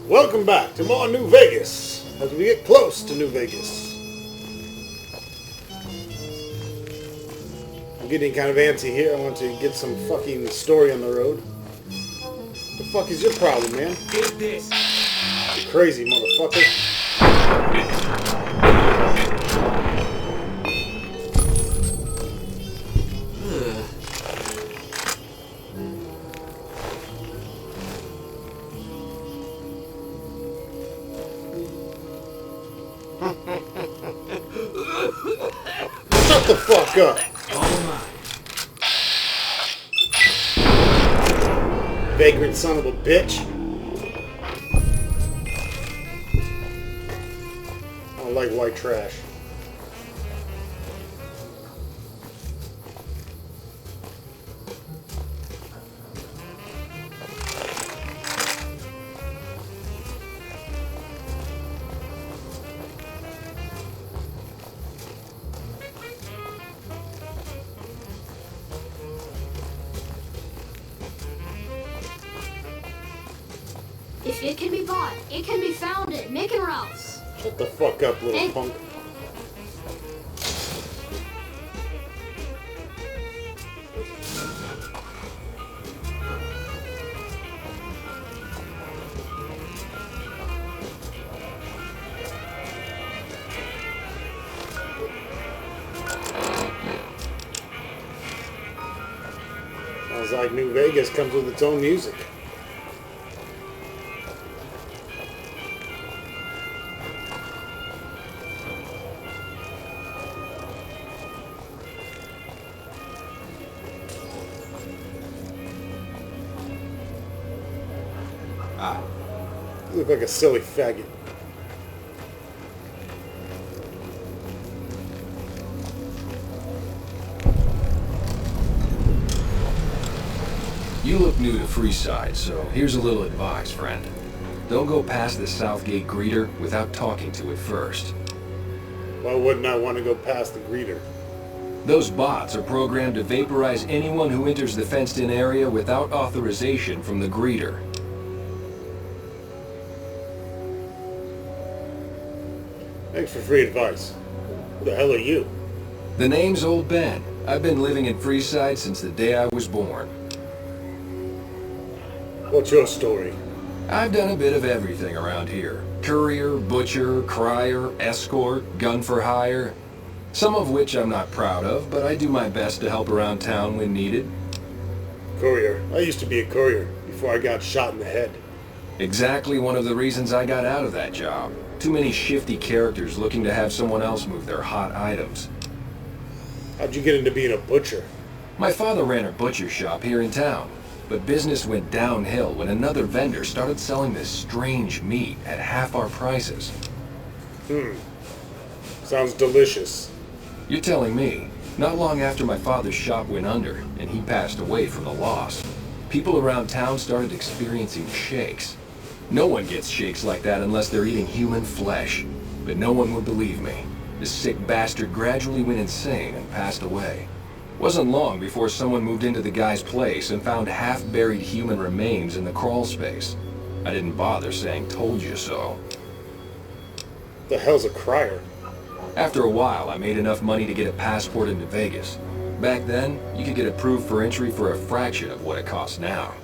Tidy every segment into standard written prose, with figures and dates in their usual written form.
Welcome back to more New Vegas as we get close to New Vegas. I'm getting kind of antsy here. I want to get some fucking story on the road. What the fuck is your problem, man? Get this. You crazy motherfucker. Shut the fuck up. Oh Vagrant son of a bitch. I don't like white trash. If it can be bought, it can be found at Mick and Ralph's. Shut the fuck up, little Hey. punk. Sounds like New Vegas comes with its own music. You look like a silly faggot. You look new to Freeside, so here's a little advice, friend. Don't go past the Southgate greeter without talking to it first. Why wouldn't I want to go past the greeter? Those bots are programmed to vaporize anyone who enters the fenced-in area without authorization from the greeter. Thanks for free advice. Who the hell are you? The name's Old Ben. I've been living in Freeside since the day I was born. What's your story? I've done a bit of everything around here. Courier, butcher, crier, escort, gun for hire. Some of which I'm not proud of, but I do my best to help around town when needed. Courier. I used to be a courier before I got shot in the head. Exactly one of the reasons I got out of that job. Too many shifty characters looking to have someone else move their hot items. How'd you get into being a butcher? My father ran a butcher shop here in town, but business went downhill when another vendor started selling this strange meat at half our prices. Sounds delicious. You're telling me, not long after my father's shop went under and he passed away from the loss, people around town started experiencing shakes. No one gets shakes like that unless they're eating human flesh, but no one would believe me. The sick bastard gradually went insane and passed away. Wasn't long before someone moved into the guy's place and found half-buried human remains in the crawl space. I didn't bother saying told you so. The hell's a crier? After a while, I made enough money to get a passport into Vegas. Back then, you could get approved for entry for a fraction of what it costs now.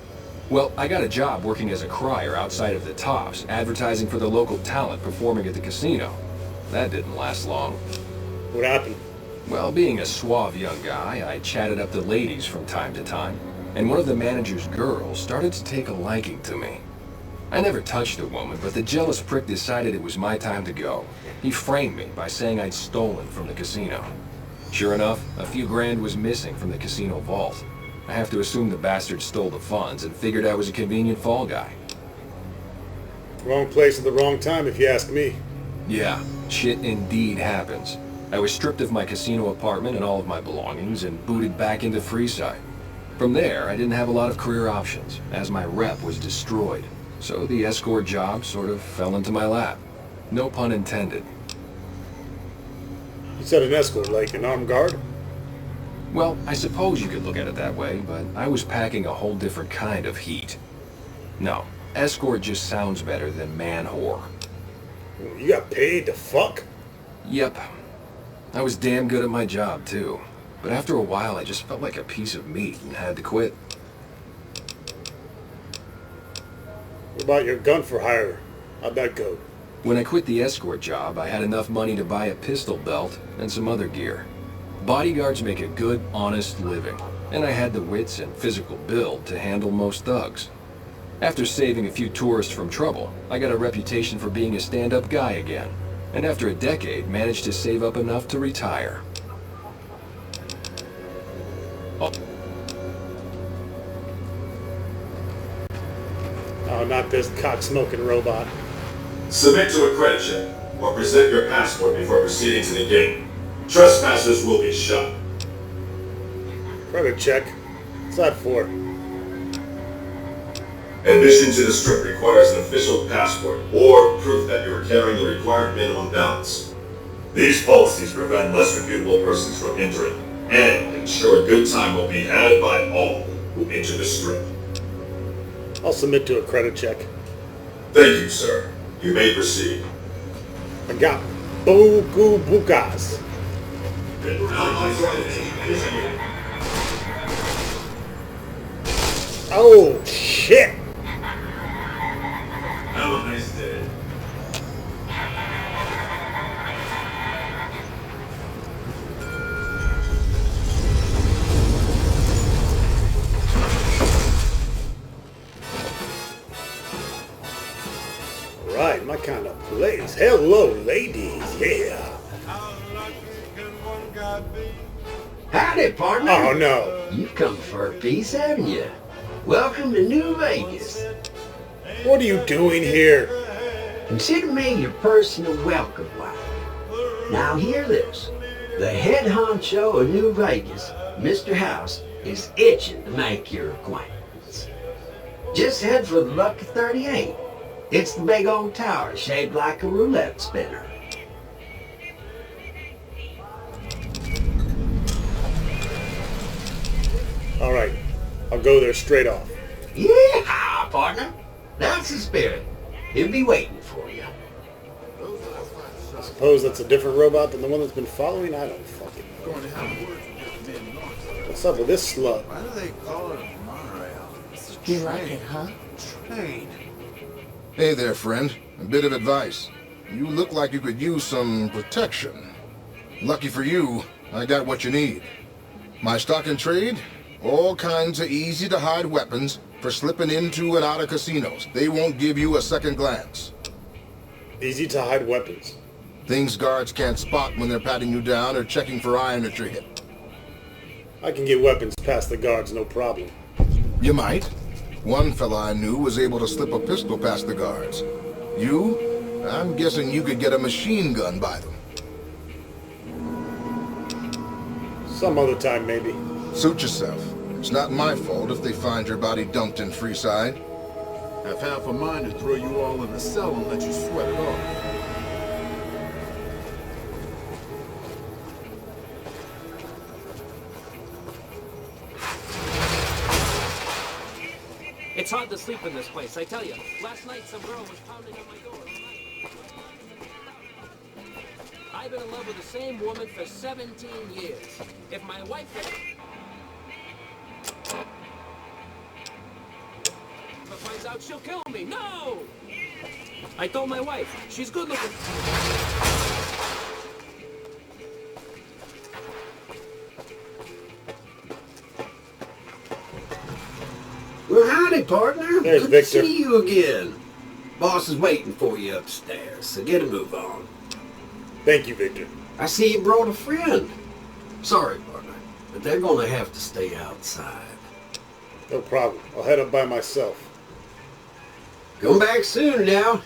Well, I got a job working as a crier outside of the Tops, advertising for the local talent performing at the casino. That didn't last long. What happened? Well, being a suave young guy, I chatted up the ladies from time to time, and one of the manager's girls started to take a liking to me. I never touched a woman, but the jealous prick decided it was my time to go. He framed me by saying I'd stolen from the casino. Sure enough, a few grand was missing from the casino vault. I have to assume the bastard stole the funds and figured I was a convenient fall guy. Wrong place at the wrong time, if you ask me. Yeah, shit indeed happens. I was stripped of my casino apartment and all of my belongings and booted back into Freeside. From there, I didn't have a lot of career options, as my rep was destroyed. So the escort job sort of fell into my lap. No pun intended. You said an escort, like an armed guard? Well, I suppose you could look at it that way, but I was packing a whole different kind of heat. No, Escort just sounds better than man-whore. You got paid to fuck? Yep. I was damn good at my job, too. But after a while, I just felt like a piece of meat and had to quit. What about your gun for hire? How'd that go? When I quit the escort job, I had enough money to buy a pistol belt and some other gear. Bodyguards make a good, honest living, and I had the wits and physical build to handle most thugs. After saving a few tourists from trouble, I got a reputation for being a stand-up guy again, and after a decade, managed to save up enough to retire. Oh, not this cock-smoking robot. Submit to a credit check, or present your passport before proceeding to the gate. Trespassers will be shot. Credit check. What's that for? Admission to the strip requires an official passport or proof that you are carrying the required minimum balance. These policies prevent less reputable persons from entering and ensure a good time will be had by all who enter the strip. I'll submit to a credit check. Thank you, sir. You may proceed. I got buku bukas. Oh, shit! Have a nice day. Right, my kind of place. Hello, ladies. Yeah. Howdy, partner. Oh, no. You've come for a piece, haven't you? Welcome to New Vegas. What are you doing here? Consider me your personal welcome wife. Now hear this. The head honcho of New Vegas, Mr. House, is itching to make your acquaintance. Just head for the Lucky 38. It's the big old tower shaped like a roulette spinner. All right, I'll go there straight off. Yeah, partner. That's the spirit. He'll be waiting for you. I suppose that's a different robot than the one that's been following? I don't fucking know. Going to have words with the men north. What's up with this slut? Why do they call it a monorail? It's a You train. like it, huh? Train. Hey there, friend. A bit of advice. You look like you could use some protection. Lucky for you, I got what you need. My stock and trade? All kinds of easy-to-hide weapons for slipping into and out of casinos. They won't give you a second glance. Easy to hide weapons. Things guards can't spot when they're patting you down or checking for iron at your hip. I can get weapons past the guards, no problem. You might. One fella I knew was able to slip a pistol past the guards. You? I'm guessing you could get a machine gun by them. Some other time, maybe. Suit yourself. It's not my fault if they find your body dumped in Freeside. Have half a mind to throw you all in a cell and let you sweat it off. It's hard to sleep in this place, I tell you. Last night some girl was pounding on my door all night. I've been in love with the same woman for 17 years. If my wife finds out, she'll kill me. No! I told my wife, she's good looking. Well, howdy, partner. There's Good Victor. to see you again. Boss is waiting for you upstairs, so get a move on. Thank you, Victor. I see you brought a friend. Sorry, partner, but they're gonna have to stay outside. No problem. I'll head up by myself. Come back soon now.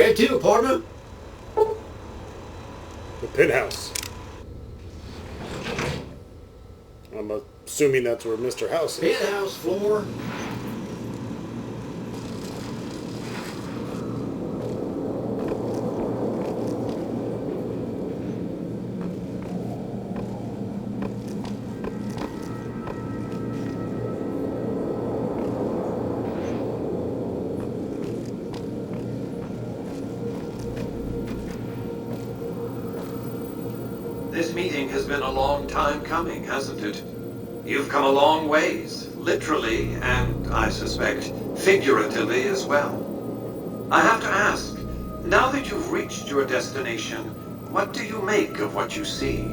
Where to, partner? The penthouse. I'm assuming that's where Mr. House is. Penthouse floor. This meeting has been a long time coming, hasn't it? You've come a long ways, literally, and I suspect figuratively as well. I have to ask, now that you've reached your destination, what do you make of what you see?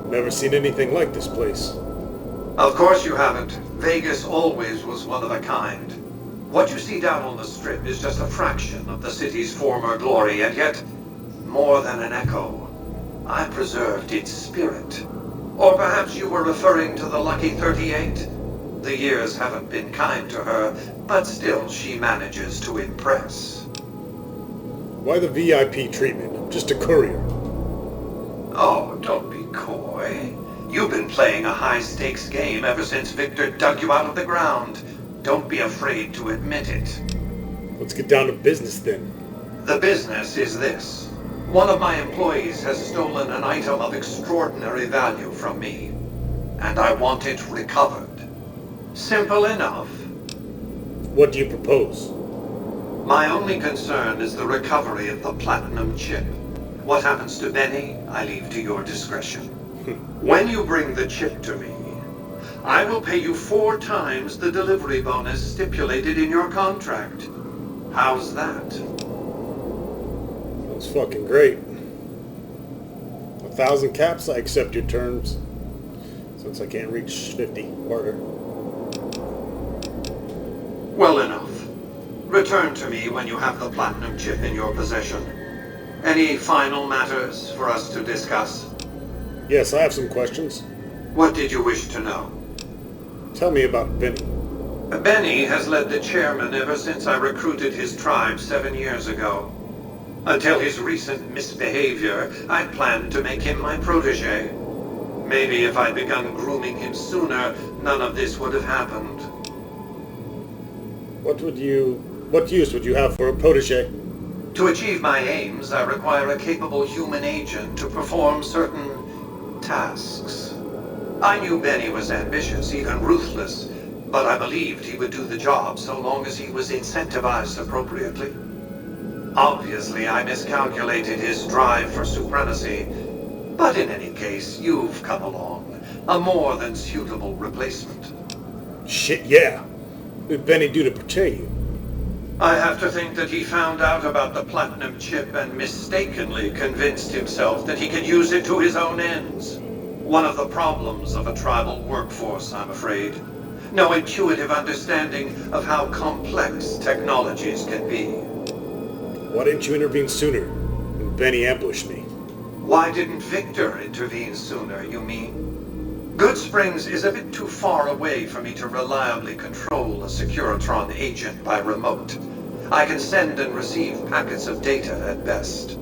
Never seen anything like this place. Of course you haven't. Vegas always was one of a kind. What you see down on the Strip is just a fraction of the city's former glory, and yet, more than an echo. I preserved its spirit. Or perhaps you were referring to the Lucky 38? The years haven't been kind to her, but still she manages to impress. Why the VIP treatment? I'm just a courier. Oh, don't be coy. You've been playing a high-stakes game ever since Victor dug you out of the ground. Don't be afraid to admit it. Let's get down to business then. The business is this. One of my employees has stolen an item of extraordinary value from me, and I want it recovered. Simple enough. What do you propose? My only concern is the recovery of the platinum chip. What happens to Benny, I leave to your discretion. When you bring the chip to me, I will pay you 4 times the delivery bonus stipulated in your contract. How's that? That's fucking great. 1,000 caps, I accept your terms. Since I can't reach 50 harder. Well enough. Return to me when you have the platinum chip in your possession. Any final matters for us to discuss? Yes, I have some questions. What did you wish to know? Tell me about Benny. Benny has led the chairman ever since I recruited his tribe 7 years ago. Until his recent misbehavior, I planned to make him my protege. Maybe if I'd begun grooming him sooner, none of this would have happened. What use would you have for a protege? To achieve my aims, I require a capable human agent to perform certain tasks. I knew Benny was ambitious, even ruthless, but I believed he would do the job so long as he was incentivized appropriately. Obviously, I miscalculated his drive for supremacy, but in any case, you've come along. A more than suitable replacement. Shit, yeah. What did Benny do to portray you? I have to think that he found out about the platinum chip and mistakenly convinced himself that he could use it to his own ends. One of the problems of a tribal workforce, I'm afraid. No intuitive understanding of how complex technologies can be. Why didn't you intervene sooner when Benny ambushed me? Why didn't Victor intervene sooner, you mean? Goodsprings is a bit too far away for me to reliably control a Securitron agent by remote. I can send and receive packets of data at best.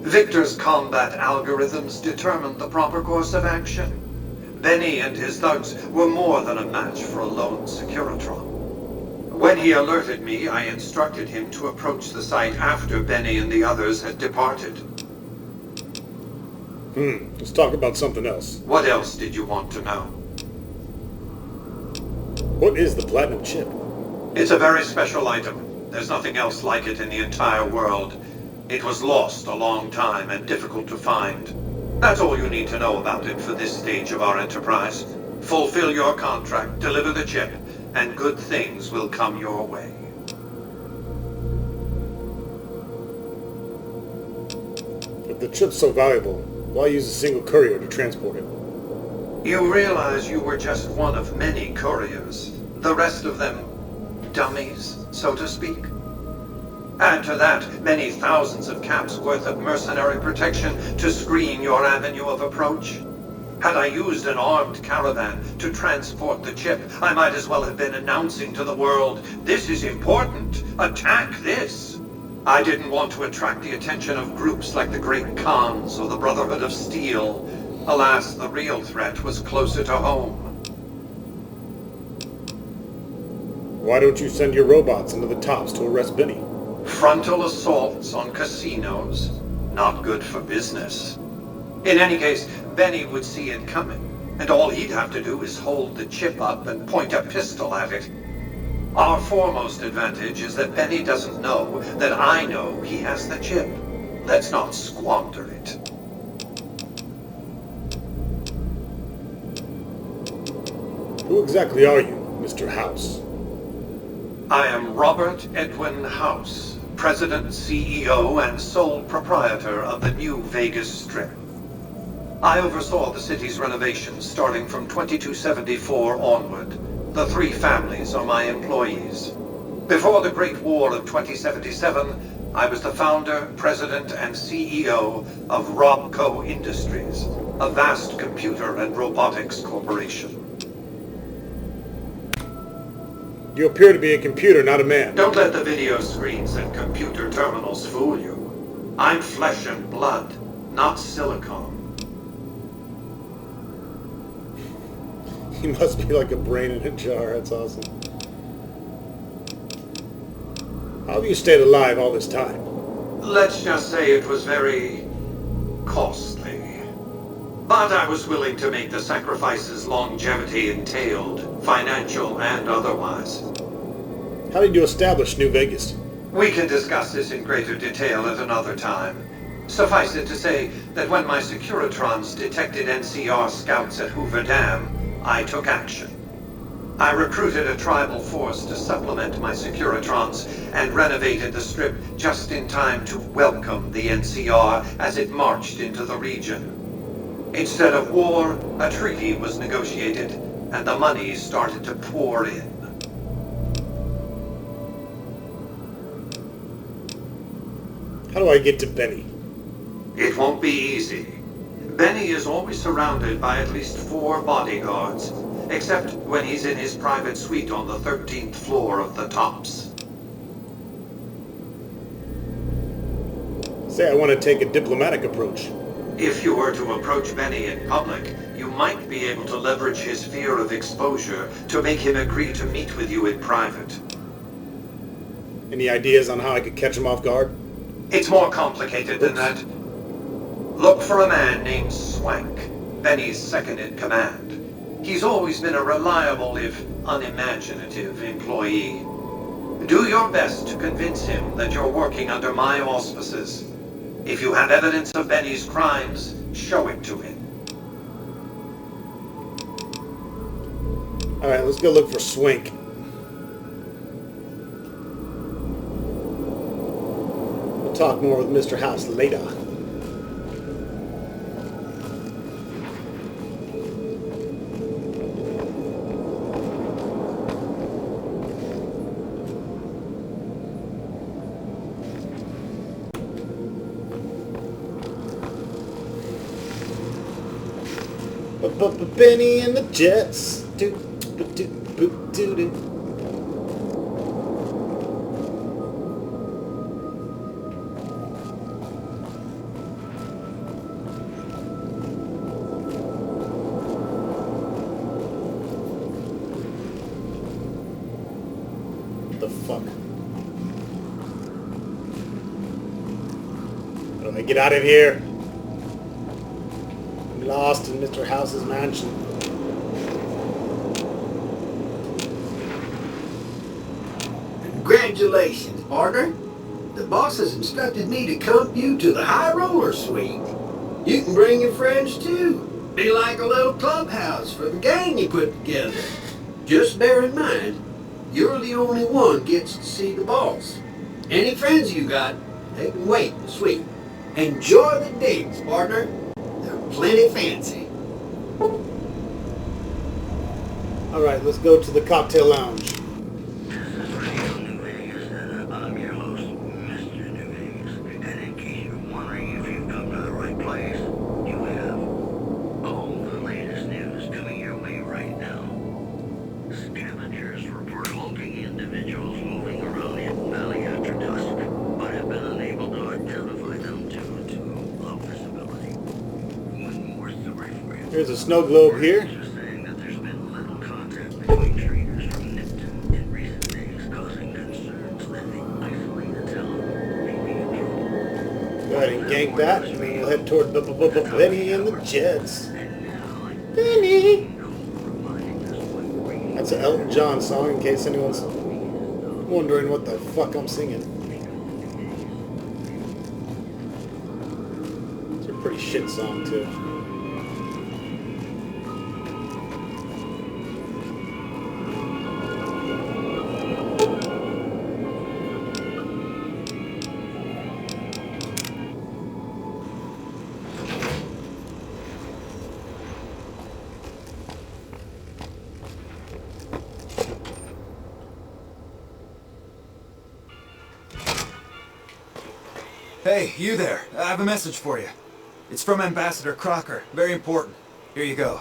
Victor's combat algorithms determined the proper course of action. Benny and his thugs were more than a match for a lone Securitron. When he alerted me, I instructed him to approach the site after Benny and the others had departed. Let's talk about something else. What else did you want to know? What is the platinum chip? It's a very special item. There's nothing else like it in the entire world. It was lost a long time and difficult to find. That's all you need to know about it for this stage of our enterprise. Fulfill your contract, deliver the chip, and good things will come your way. If the chip's so valuable, why use a single courier to transport it? You realize you were just one of many couriers. The rest of them, dummies, so to speak. Add to that many thousands of caps worth of mercenary protection to screen your avenue of approach. Had I used an armed caravan to transport the chip, I might as well have been announcing to the world, "This is important. Attack this." I didn't want to attract the attention of groups like the Great Khans or the Brotherhood of Steel. Alas, the real threat was closer to home. Why don't you send your robots into the tops to arrest Benny? Frontal assaults on casinos, not good for business. In any case, Benny would see it coming, and all he'd have to do is hold the chip up and point a pistol at it. Our foremost advantage is that Benny doesn't know that I know he has the chip. Let's not squander it. Who exactly are you, Mr. House? I am Robert Edwin House, President, CEO, and sole proprietor of the New Vegas Strip. I oversaw the city's renovations starting from 2274 onward. The three families are my employees. Before the Great War of 2077, I was the founder, president, and CEO of Robco Industries, a vast computer and robotics corporation. You appear to be a computer, not a man. Don't let the video screens and computer terminals fool you. I'm flesh and blood, not silicone. He must be like a brain in a jar. That's awesome. How have you stayed alive all this time? Let's just say it was very costly. But I was willing to make the sacrifices longevity entailed, financial and otherwise. How did you establish New Vegas? We can discuss this in greater detail at another time. Suffice it to say that when my Securitrons detected NCR scouts at Hoover Dam, I took action. I recruited a tribal force to supplement my Securitrons and renovated the Strip just in time to welcome the NCR as it marched into the region. Instead of war, a treaty was negotiated, and the money started to pour in. How do I get to Benny? It won't be easy. Benny is always surrounded by at least 4 bodyguards, except when he's in his private suite on the 13th floor of the Tops. Say I want to take a diplomatic approach. If you were to approach Benny in public, you might be able to leverage his fear of exposure to make him agree to meet with you in private. Any ideas on how I could catch him off guard? It's more complicated than that. Look for a man named Swank, Benny's second in command. He's always been a reliable, if unimaginative, employee. Do your best to convince him that you're working under my auspices. If you have evidence of Benny's crimes, show it to him. Alright, let's go look for Swink. We'll talk more with Mr. House later. Benny and the Jets. Do do do do do. What the fuck? How do I get out of here? Lost in Mr. House's mansion. Congratulations, partner. The boss has instructed me to comp you to the High Roller Suite. You can bring your friends too. Be like a little clubhouse for the gang you put together. Just bear in mind, you're the only one gets to see the boss. Any friends you got, they can wait in the suite. Enjoy the digs, partner. Plenty fancy. Alright, let's go to the cocktail lounge. This is Radio New Vegas, and I'm your host, Mr. New Vegas. And in case you're wondering if you've come to the right place, you have. All the latest news coming your way right now. Scavengers report hulking individuals moving around Hidden Valley after dusk, but have been There's a snow globe here. Just saying that there's been little contact between traders from Nipton in recent days, causing concerns that the isolated town may be in trouble. Go ahead and gank that, and then we'll head toward Benny and the Jets. Benny! That's an Elton John song, in case anyone's wondering what the fuck I'm singing. It's a pretty shit song, too. Hey, you there. I have a message for you. It's from Ambassador Crocker. Very important. Here you go.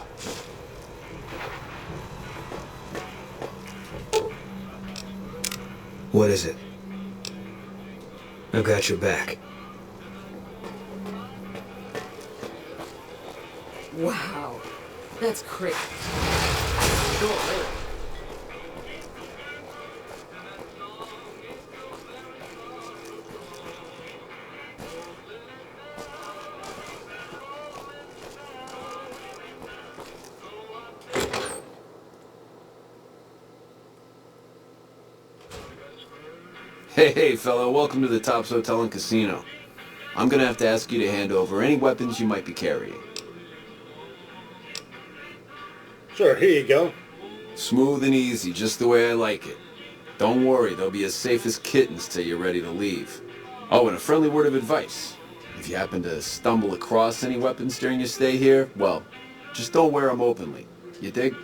What is it? I've got your back. Wow. That's crazy. Sure. Hey, fella, welcome to the Tops Hotel and Casino. I'm gonna have to ask you to hand over any weapons you might be carrying. Sure, here you go. Smooth and easy, just the way I like it. Don't worry, they'll be as safe as kittens till you're ready to leave. Oh, and a friendly word of advice. If you happen to stumble across any weapons during your stay here, well, just don't wear them openly. You dig?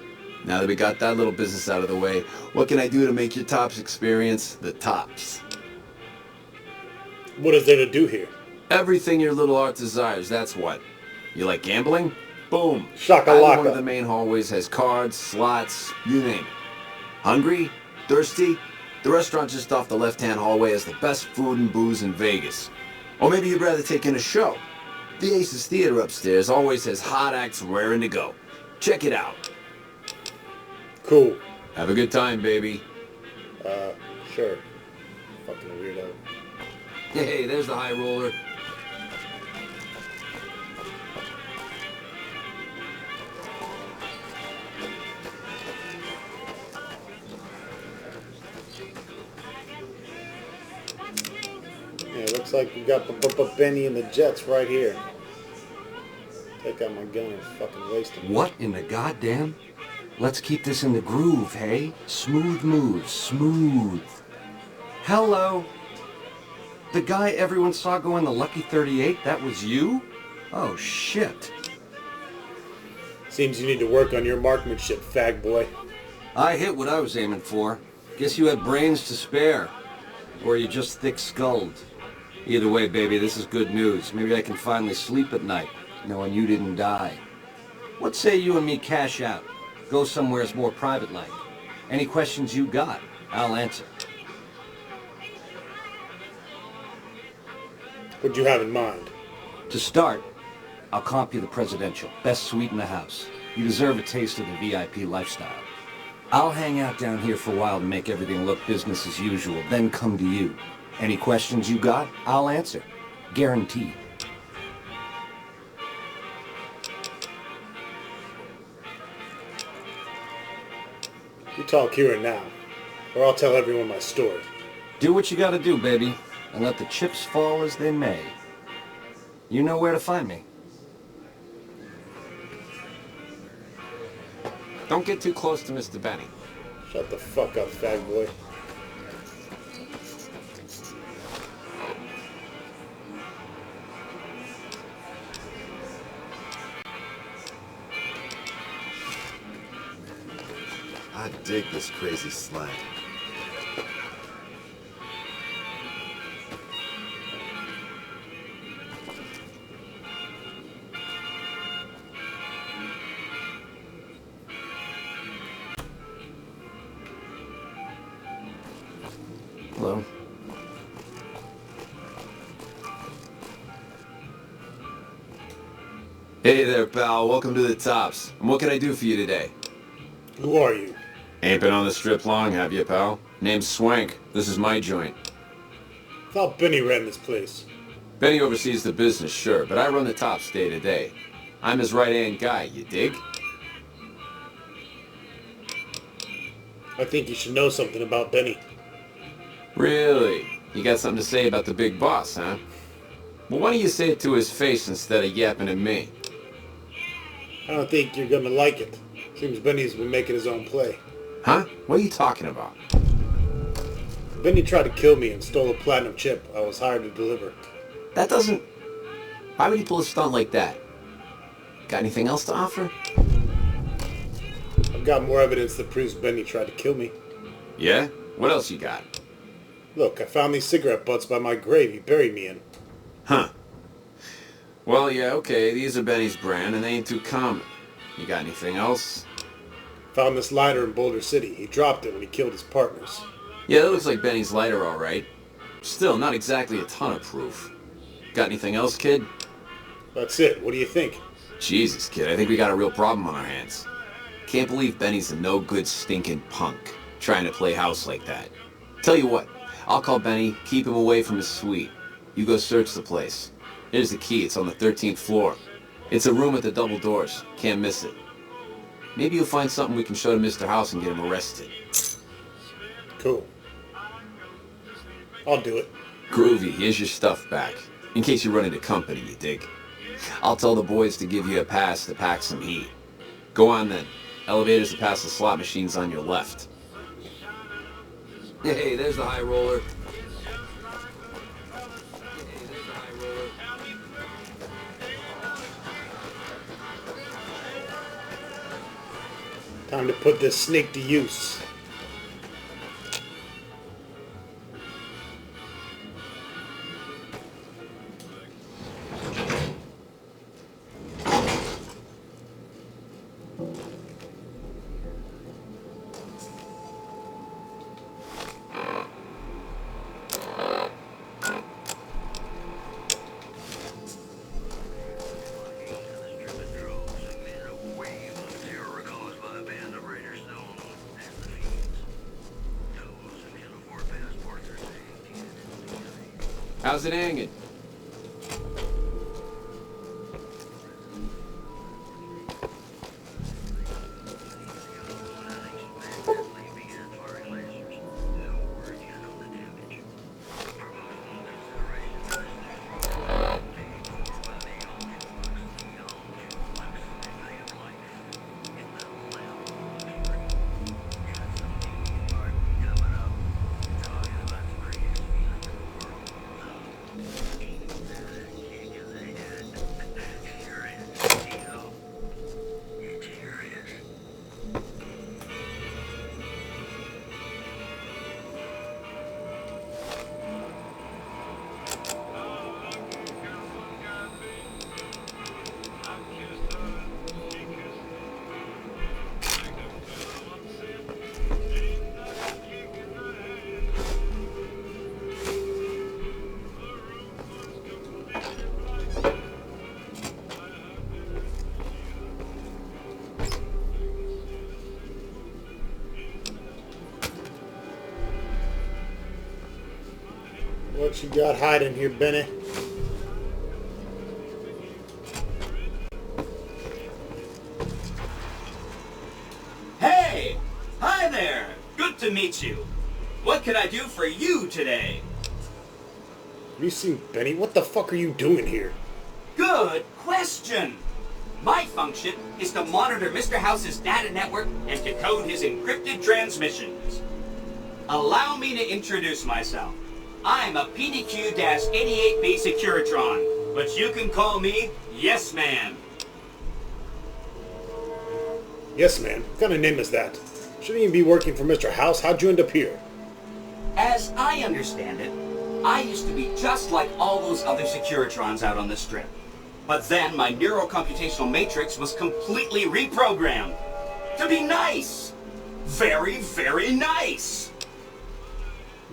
Now that we got that little business out of the way, what can I do to make your Tops experience the tops? What is there to do here? Everything your little heart desires, that's what. You like gambling? Boom. Shakalaka. Either one of the main hallways has cards, slots, you name it. Hungry? Thirsty? The restaurant just off the left-hand hallway has the best food and booze in Vegas. Or maybe you'd rather take in a show. The Aces Theater upstairs always has hot acts raring to go. Check it out. Cool. Have a good time, baby. Sure. Fucking weirdo. Hey, there's the high roller. Yeah, looks like we got Benny and the Jets right here. Take out my gun and fucking waste it. What in the goddamn? Let's keep this in the groove, hey? Smooth moves, smooth. Hello? The guy everyone saw go in the Lucky 38, that was you? Oh, shit. Seems you need to work on your marksmanship, fag boy. I hit what I was aiming for. Guess you had brains to spare. Or you just thick-skulled. Either way, baby, this is good news. Maybe I can finally sleep at night, knowing you didn't die. What say you and me cash out? Go somewheres more private-like. Any questions you got, I'll answer. What'd you have in mind? To start, I'll comp you the presidential. Best suite in the house. You deserve a taste of the VIP lifestyle. I'll hang out down here for a while to make everything look business as usual, then come to you. Any questions you got, I'll answer. Guaranteed. You talk here and now, or I'll tell everyone my story. Do what you gotta do, baby, and let the chips fall as they may. You know where to find me. Don't get too close to Mr. Benny. Shut the fuck up, fag boy. I dig this crazy slang. Hello? Hey there, pal. Welcome to the Tops. And what can I do for you today? Who are you? Ain't been on the strip long, have you, pal? Name's Swank. This is my joint. Thought Benny ran this place. Benny oversees the business, sure, but I run the Tops day to day. I'm his right-hand guy, you dig? I think you should know something about Benny. Really? You got something to say about the big boss, huh? Well, why don't you say it to his face instead of yapping at me? I don't think you're gonna like it. Seems Benny's been making his own play. Huh? What are you talking about? Benny tried to kill me and stole a platinum chip I was hired to deliver. That doesn't... Why would he pull a stunt like that? Got anything else to offer? I've got more evidence that proves Benny tried to kill me. Yeah? What else you got? Look, I found these cigarette butts by my grave he buried me in. Huh. Well, yeah, okay, these are Benny's brand, and they ain't too common. You got anything else? Found this lighter in Boulder City. He dropped it when he killed his partners. Yeah, that looks like Benny's lighter, all right. Still, not exactly a ton of proof. Got anything else, kid? That's it. What do you think? Jesus, kid, I think we got a real problem on our hands. Can't believe Benny's a no-good stinking punk, trying to play house like that. Tell you what, I'll call Benny, keep him away from his suite. You go search the place. Here's the key, it's on the 13th floor. It's a room with the double doors, can't miss it. Maybe you'll find something we can show to Mr. House and get him arrested. Cool. I'll do it. Groovy, here's your stuff back. In case you run into company, you dig. I'll tell the boys to give you a pass to pack some heat. Go on then. Elevators to pass the slot machines on your left. Hey, there's the high roller. Time to put this snake to use. How's it hanging? What you got hiding here, Benny? Hey! Hi there! Good to meet you. What can I do for you today? Have you seen Benny? What the fuck are you doing here? Good question! My function is to monitor Mr. House's data network and decode his encrypted transmissions. Allow me to introduce myself. I'm a PDQ-88B Securitron, but you can call me Yes Man. Yes, man. What kind of name is that? Shouldn't even be working for Mr. House. How'd you end up here? As I understand it, I used to be just like all those other Securitrons out on the strip. But then my neurocomputational matrix was completely reprogrammed to be nice. Very, very nice.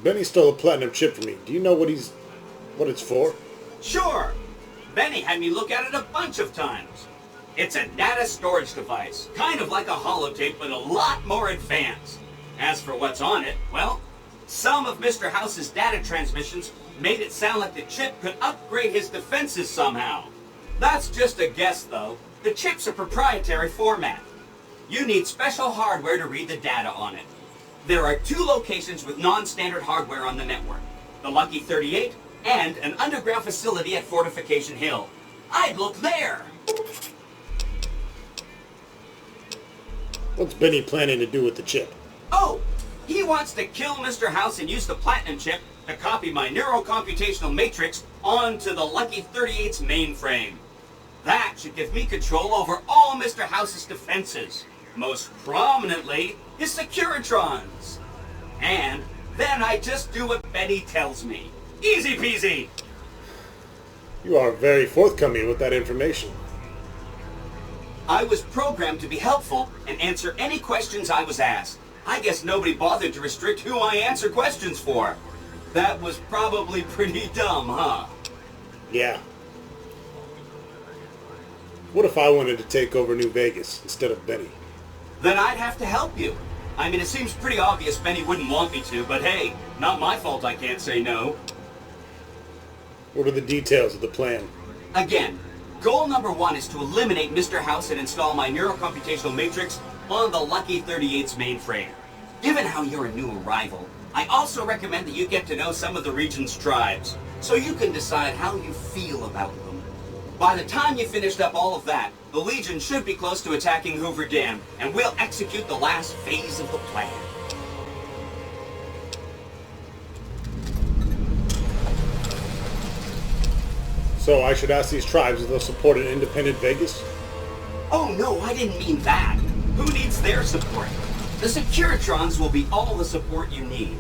Benny stole a platinum chip from me. Do you know what it's for? Sure. Benny had me look at it a bunch of times. It's a data storage device, kind of like a holotape, but a lot more advanced. As for what's on it, well, some of Mr. House's data transmissions made it sound like the chip could upgrade his defenses somehow. That's just a guess, though. The chip's a proprietary format. You need special hardware to read the data on it. There are 2 locations with non-standard hardware on the network. The Lucky 38 and an underground facility at Fortification Hill. I'd look there! What's Benny planning to do with the chip? Oh! He wants to kill Mr. House and use the Platinum chip to copy my neurocomputational matrix onto the Lucky 38's mainframe. That should give me control over all Mr. House's defenses. Most prominently, his Securitrons. And then I just do what Betty tells me. Easy peasy! You are very forthcoming with that information. I was programmed to be helpful and answer any questions I was asked. I guess nobody bothered to restrict who I answer questions for. That was probably pretty dumb, huh? Yeah. What if I wanted to take over New Vegas instead of Benny? Then I'd have to help you. I mean, it seems pretty obvious Benny wouldn't want me to, but hey, not my fault I can't say no. What are the details of the plan? Again, goal number 1 is to eliminate Mr. House and install my neurocomputational matrix on the Lucky 38's mainframe. Given how you're a new arrival, I also recommend that you get to know some of the region's tribes, so you can decide how you feel about them. By the time you finished up all of that, the Legion should be close to attacking Hoover Dam, and we'll execute the last phase of the plan. So I should ask these tribes if they'll support an independent Vegas? Oh no, I didn't mean that. Who needs their support? The Securitrons will be all the support you need.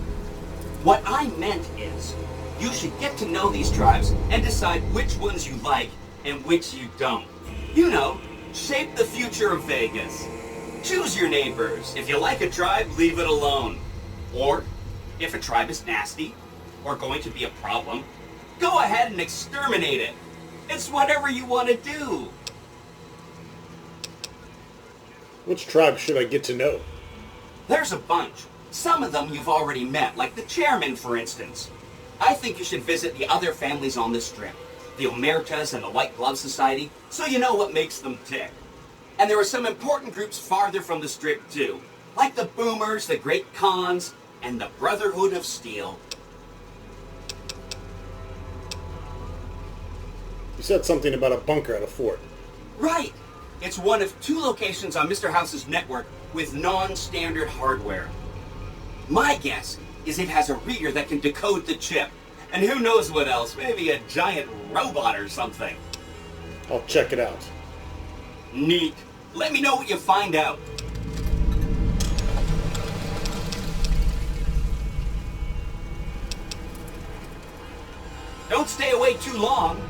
What I meant is, you should get to know these tribes and decide which ones you like and which you don't. You know, shape the future of Vegas. Choose your neighbors. If you like a tribe, leave it alone. Or, if a tribe is nasty, or going to be a problem, go ahead and exterminate it. It's whatever you want to do. Which tribe should I get to know? There's a bunch. Some of them you've already met, like the chairman, for instance. I think you should visit the other families on the Strip, the Omertas and the White Glove Society, so you know what makes them tick. And there are some important groups farther from the Strip, too, like the Boomers, the Great Khans, and the Brotherhood of Steel. You said something about a bunker at a fort. Right! It's one of 2 locations on Mr. House's network with non-standard hardware. My guess is it has a reader that can decode the chip. And who knows what else, maybe a giant robot or something. I'll check it out. Neat. Let me know what you find out. Don't stay away too long.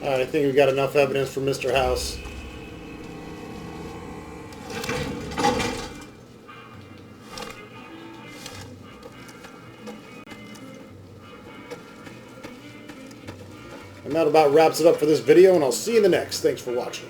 I think we got enough evidence for Mr. House. And that about wraps it up for this video, and I'll see you in the next. Thanks for watching.